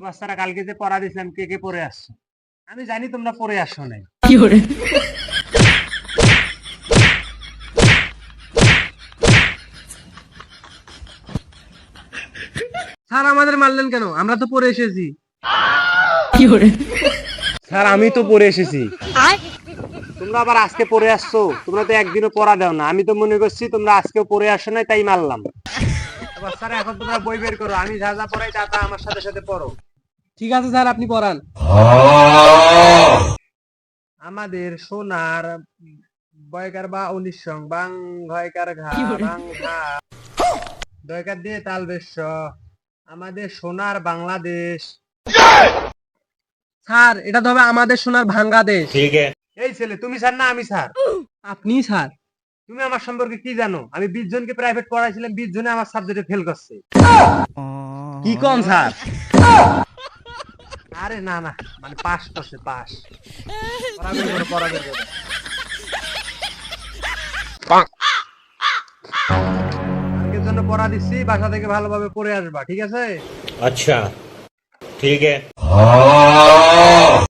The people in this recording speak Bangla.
বাচ্চারা কালকে যে পড়া দিছিলাম কে কে পড়ে আসছো? আমি জানি তোমরা পড়ে আসো নাই। স্যার আমাদের মারলেন কেন? আমরা তো পড়ে এসেছি। স্যার আমি তো পড়ে এসেছি। তোমরা আবার আজকে পড়ে আসছো? তোমরা তো একদিনও পড়া দাও না। আমি তো মনে করছি তোমরা আজকেও পড়ে আসো নাই, তাই মারলাম। বাচ্চারা এখন তোমরা বই বের করো, আমি যা যা পড়াই তা তা আমার সাথে সাথে পড়ো। ঠিক আছে স্যার, আপনি পড়ান। আমাদের সোনার বয়কার বা 19 সং বাং ভয়কার ঘা বাং ঘা দয়কার দিয়ে তাল বেশ আমাদের সোনার বাংলাদেশ। স্যার এটা তো হবে আমাদের সোনার বাংলাদেশ। ঠিক আছে। এই ছেলে তুমি স্যার না আমি স্যার? আপনি স্যার। তুমি আমার সম্পর্কে কি জানো? আমি 20 জনকে প্রাইভেট পড়াইছিলাম, 20 জনে আমার সাবজেক্টে ফেল করছে। কি কোন স্যার? আরে না না, মানে পাস করছে, পাস। পড়া বের করো, পড়া বের করো। কালকের জন্য পড়া দিচ্ছি, বাসা থেকে ভালোভাবে পড়ে আসবা, ঠিক আছে? अच्छा ठीक है।